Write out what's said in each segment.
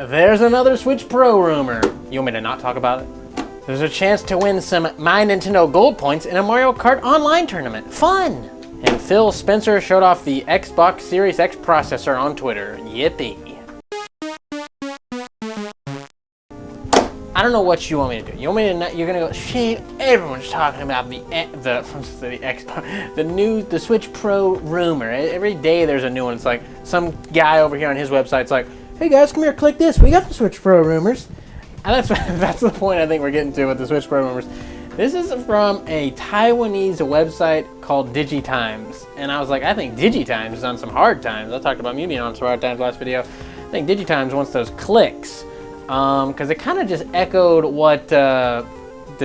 There's another Switch Pro rumor. You want me to not talk about it? There's a chance to win some My Nintendo Gold points in a Mario Kart online tournament. Fun! And Phil Spencer showed off the Xbox Series X processor on Twitter. Yippee. I don't know what you want me to do. You want me to not, you're gonna go, Shane, everyone's talking about the Xbox, the Switch Pro rumor. Every day there's a new one. It's like some guy over here on his website's like, hey guys, come here, click this. We got the Switch Pro rumors. And that's the point I think we're getting to with the Switch Pro rumors. This is from a Taiwanese website called DigiTimes. And I was like, I think DigiTimes is on some hard times. I talked about me being on some hard times last video. I think DigiTimes wants those clicks. Because it kind of just echoed what Dr.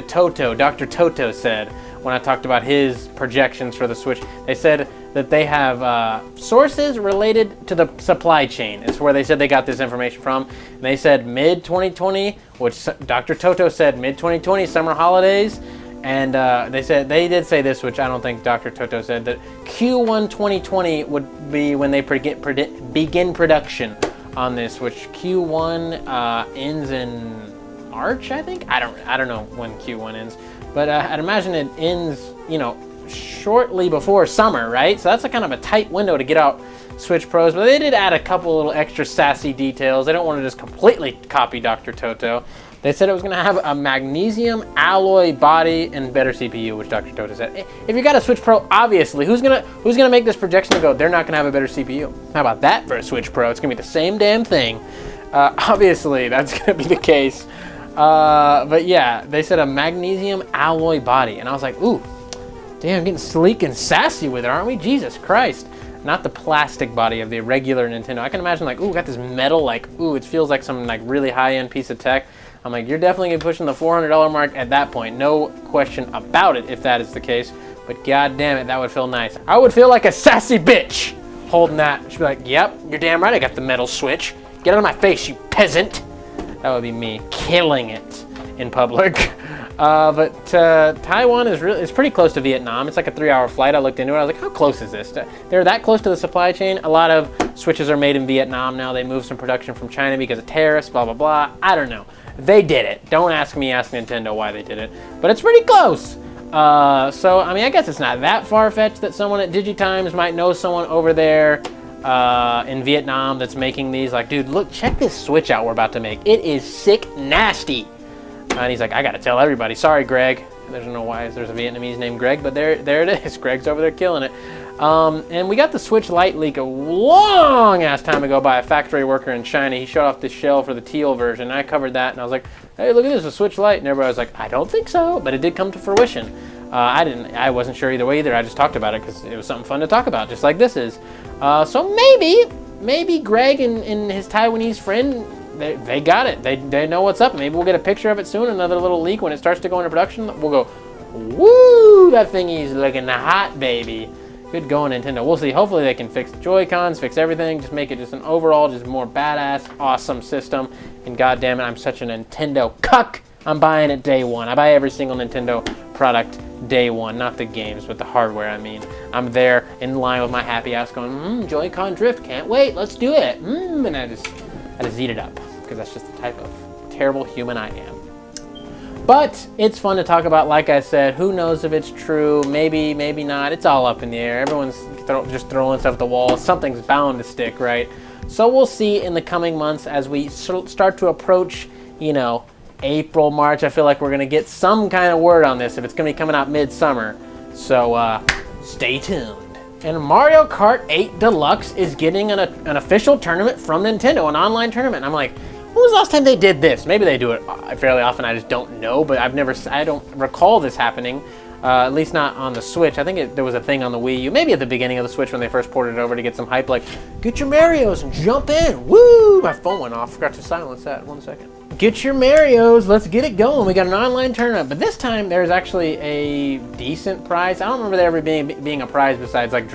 Toto said when I talked about his projections for the Switch. They said that they have sources related to the supply chain. It's where they said they got this information from. And they said mid-2020, which Dr. Toto said mid-2020, summer holidays. And they did say this, which I don't think Dr. Toto said, that Q1 2020 would be when they begin production on this, which Q1 ends in March, I think. I don't know when Q1 ends, but I'd imagine it ends, shortly before summer, right? So that's a kind of a tight window to get out Switch Pros, but they did add a couple little extra sassy details. They don't want to just completely copy Dr. Toto. They said it was going to have a magnesium alloy body and better CPU, which Dr. Toto said. If you got a Switch Pro, obviously, who's gonna make this projection and go, they're not gonna have a better CPU? How about that for a Switch Pro? It's gonna be the same damn thing. Obviously, that's gonna be the case. But yeah, they said a magnesium alloy body, and I was like, ooh, damn, getting sleek and sassy with it, aren't we? Jesus Christ. Not the plastic body of the regular Nintendo. I can imagine like, ooh, got this metal, like, ooh, it feels like some like really high-end piece of tech. I'm like, you're definitely gonna be pushing the $400 mark at that point. No question about it if that is the case. But god damn it, that would feel nice. I would feel like a sassy bitch holding that. She'd be like, yep, you're damn right I got the metal Switch. Get out of my face, you peasant. That would be me killing it in public. But Taiwan is pretty close to Vietnam. It's like a 3-hour flight. I looked into it. I was like, how close is this? They're that close to the supply chain. A lot of Switches are made in Vietnam now. They moved some production from China because of tariffs, blah, blah, blah. I don't know. They did it. Don't ask me, ask Nintendo why they did it. But it's pretty close. So, I mean, I guess it's not that far-fetched that someone at DigiTimes might know someone over there in Vietnam that's making these. Like, dude, look, check this Switch out we're about to make. It is sick nasty. And he's like, I gotta tell everybody. Sorry, Greg. There's no why there's a Vietnamese named Greg, but there it is. Greg's over there killing it. And we got the Switch Lite leak a long-ass time ago by a factory worker in China. He showed off the shell for the teal version. I covered that, and I was like, hey, look at this, a Switch Lite. And everybody was like, I don't think so, but it did come to fruition. I wasn't sure either way either. I just talked about it because it was something fun to talk about, just like this is. So maybe Greg and his Taiwanese friend, they got it. They know what's up. Maybe we'll get a picture of it soon, another little leak when it starts to go into production. We'll go, woo, that thingy's looking hot, baby. Good going, Nintendo. We'll see. Hopefully they can fix the Joy-Cons, fix everything, just make it just an overall, just more badass, awesome system. And goddamn it, I'm such a Nintendo cuck. I'm buying it day one. I buy every single Nintendo product day one, not the games, but the hardware, I mean. I'm there in line with my happy ass going, Joy-Con drift, can't wait, let's do it. And I just eat it up, because that's just the type of terrible human I am. But it's fun to talk about, like I said. Who knows if it's true? Maybe, maybe not. It's all up in the air. Everyone's just throwing stuff at the wall. Something's bound to stick, right? So we'll see in the coming months as we start to approach, April, March. I feel like we're going to get some kind of word on this if it's going to be coming out midsummer. So stay tuned. And Mario Kart 8 Deluxe is getting an official tournament from Nintendo, an online tournament. I'm like, when was the last time they did this? Maybe they do it fairly often, I just don't know, but I don't recall this happening, at least not on the Switch. I think there was a thing on the Wii U, maybe at the beginning of the Switch when they first ported it over to get some hype, like, get your Marios and jump in, woo! My phone went off, forgot to silence that, 1 second. Get your Marios, let's get it going. We got an online tournament, but this time there's actually a decent prize. I don't remember there ever being a prize besides like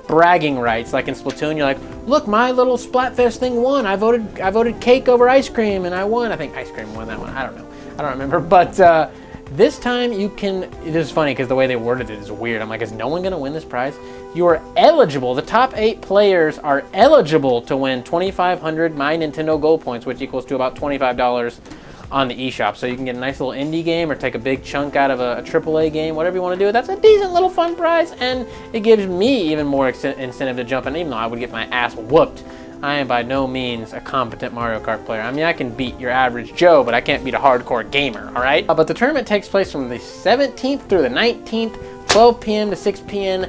bragging rights, like in Splatoon. You're like, look, my little Splatfest thing won. I voted cake over ice cream, and I won. I think ice cream won that one. I don't know. I don't remember. But This time you can, it is funny because the way they worded it is weird. I'm like, is no one going to win this prize? You are eligible, the top 8 players are eligible to win 2,500 My Nintendo Gold Points, which equals to about $25 on the eShop. So you can get a nice little indie game or take a big chunk out of a AAA game, whatever you want to do. That's a decent little fun prize, and it gives me even more incentive to jump in, even though I would get my ass whooped. I am by no means a competent Mario Kart player. I mean, I can beat your average Joe, but I can't beat a hardcore gamer, all right? But the tournament takes place from the 17th through the 19th, 12 p.m. to 6 p.m.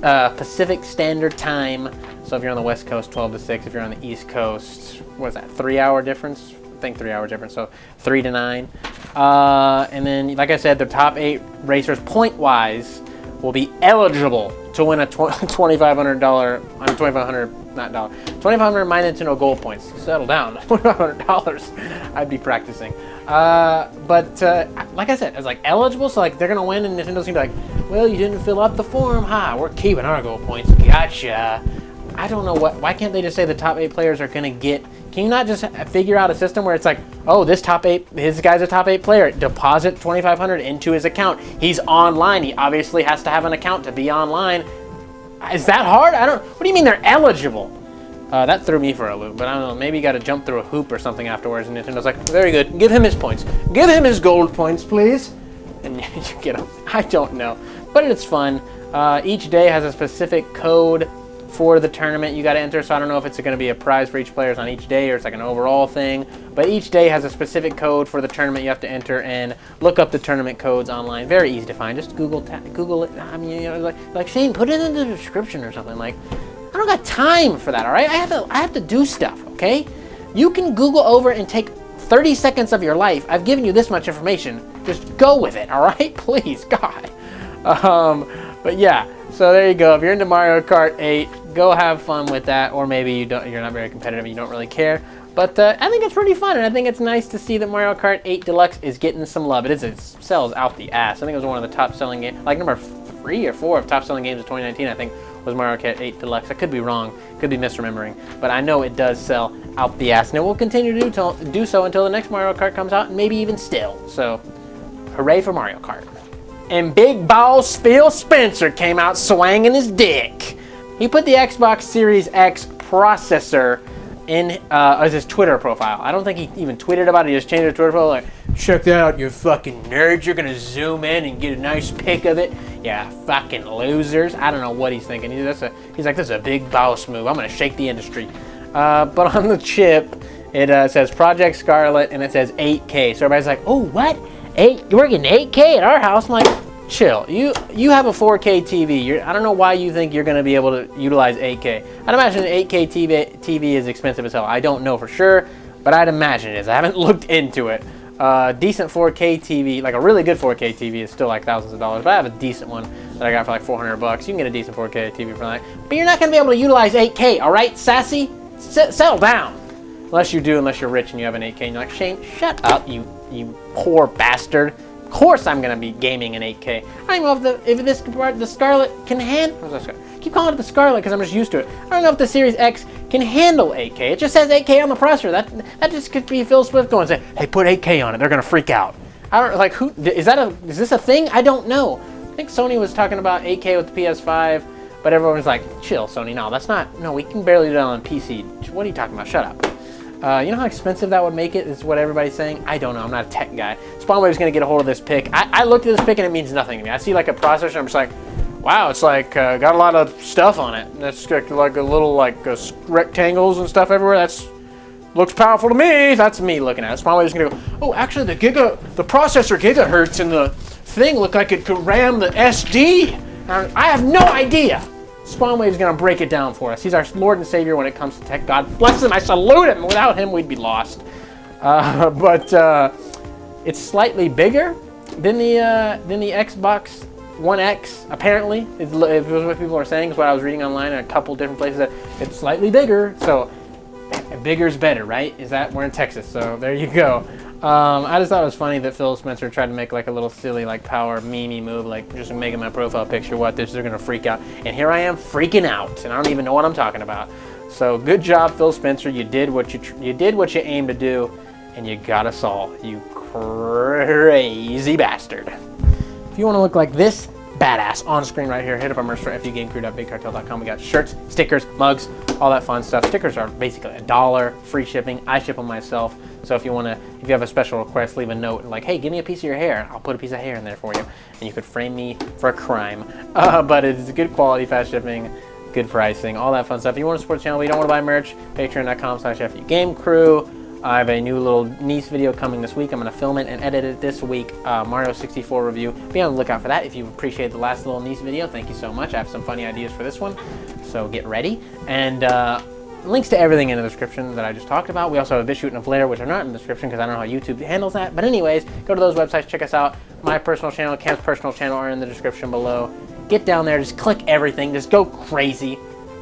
Pacific Standard Time. So if you're on the West Coast, 12 to 6. If you're on the East Coast, what is that, 3-hour difference? I think 3 hours difference, so 3 to 9. And then, like I said, the top 8 racers, point-wise, will be eligible to win a $2,500 My Nintendo Gold Points. Settle down, $2,500. I'd be practicing. But like I said, it's like eligible, so like they're gonna win, and Nintendo's gonna be like, well, you didn't fill out the form, we're keeping our gold points. Gotcha. I don't know why can't they just say the top 8 players are gonna get? Can you not just figure out a system where it's like, oh, this guy's a top 8 player. Deposit 2,500 into his account. He's online. He obviously has to have an account to be online. Is that hard? What do you mean they're eligible? That threw me for a loop, but I don't know. Maybe you got to jump through a hoop or something afterwards, and Nintendo's like, very good. Give him his points. Give him his gold points, please. And you get them. I don't know, but it's fun. Each day has a specific code for the tournament you got to enter, so I don't know if it's going to be a prize for each player on each day or it's like an overall thing, but each day has a specific code for the tournament you have to enter, and look up the tournament codes online. Very easy to find. Just Google it. I mean, you know, like Shane, put it in the description or something. Like, I don't got time for that, all right? I have to do stuff, okay? You can Google over and take 30 seconds of your life. I've given you this much information. Just go with it, all right? Please, God. But yeah, so there you go. If you're into Mario Kart 8, go have fun with that, or maybe you're not very competitive and you don't really care. But I think it's pretty fun, and I think it's nice to see that Mario Kart 8 Deluxe is getting some love. It sells out the ass. I think it was one of the top selling games, like number 3 or 4 of top selling games of 2019, I think, was Mario Kart 8 Deluxe. I could be wrong, could be misremembering, but I know it does sell out the ass, and it will continue to do so until the next Mario Kart comes out, and maybe even still. So, hooray for Mario Kart. And Big Boss Phil Spencer came out swanging his dick. He put the Xbox Series X processor in as his Twitter profile. I don't think he even tweeted about it. He just changed his Twitter profile like, check that out, you fucking nerds. You're going to zoom in and get a nice pic of it. Yeah, fucking losers. I don't know what he's thinking. He's like, this is a big boss move. I'm going to shake the industry. But on the chip, it says Project Scarlet, and it says 8K. So everybody's like, oh, what? We're getting 8K at our house? I'm like, chill. You have a 4K TV. I don't know why you think you're going to be able to utilize 8K. I'd imagine an 8K TV is expensive as hell. I don't know for sure, but I'd imagine it is. I haven't looked into it. Decent 4K TV, like a really good 4K TV, is still like thousands of dollars, but I have a decent one that I got for like $400. You can get a decent 4K TV for that, but you're not going to be able to utilize 8K, all right, sassy? Settle down. Unless you're rich and you have an 8K, and you're like, Shane, shut up, you poor bastard. Of course I'm gonna be gaming in 8K. I don't know if the Scarlet can handle. Keep calling it the Scarlet because I'm just used to it. I don't know if the Series X can handle 8K. It just says 8K on the processor. That just could be Phil Swift going and say, hey, put 8K on it. They're gonna freak out. I don't like who is this a thing? I don't know. I think Sony was talking about 8K with the PS5, but everyone was like, chill, Sony. No, that's not. No, we can barely do that on PC. What are you talking about? Shut up. You know how expensive that would make it, is what everybody's saying? I don't know. I'm not a tech guy. Spawnwave's going to get a hold of this pic. I looked at this pic and it means nothing to me. I see like a processor and I'm just like, wow, it's like got a lot of stuff on it. That's like a little like rectangles and stuff everywhere. Looks powerful to me. That's me looking at it. Spawnwave's going to go, oh, actually the processor gigahertz in the thing look like it could ram the SD. I have no idea. Spawnwave's gonna break it down for us. He's our Lord and Savior when it comes to tech. God bless him. I salute him. Without him, we'd be lost. But it's slightly bigger than the Xbox One X. Apparently, is what people are saying. Is what I was reading online in a couple different places. That it's slightly bigger. So bigger's better, right? We're in Texas, so there you go. I just thought it was funny that Phil Spencer tried to make like a little silly like power meme move, like just making my profile picture they're gonna freak out, and here I am freaking out, and I don't even know what I'm talking about. So good job, Phil Spencer. You did what you aimed to do, and you got us all, you crazy bastard. If you want to look like this badass on screen right here, hit up our merch store, fugamecrue.bigcartel.com. We got shirts, stickers, mugs, all that fun stuff. Stickers are basically $1, free shipping. I ship them myself. So if you have a special request, leave a note and like, hey, give me a piece of your hair. I'll put a piece of hair in there for you, and you could frame me for a crime. But it's good quality, fast shipping, good pricing, all that fun stuff. If you want to support the channel, but you don't want to buy merch, patreon.com/fugamecrue. I have a new little niece video coming this week. I'm going to film it and edit it this week. Mario 64 review. Be on the lookout for that. If you appreciated the last little niece video, thank you so much. I have some funny ideas for this one, so get ready. And links to everything in the description that I just talked about. We also have a BitChute and a Flair, which are not in the description because I don't know how YouTube handles that. But anyways, go to those websites, check us out. My personal channel, Cam's personal channel are in the description below. Get down there, just click everything, just go crazy,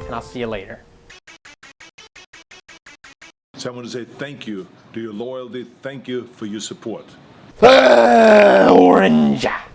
and I'll see you later. So I want to say thank you to your loyalty. Thank you for your support. Orange.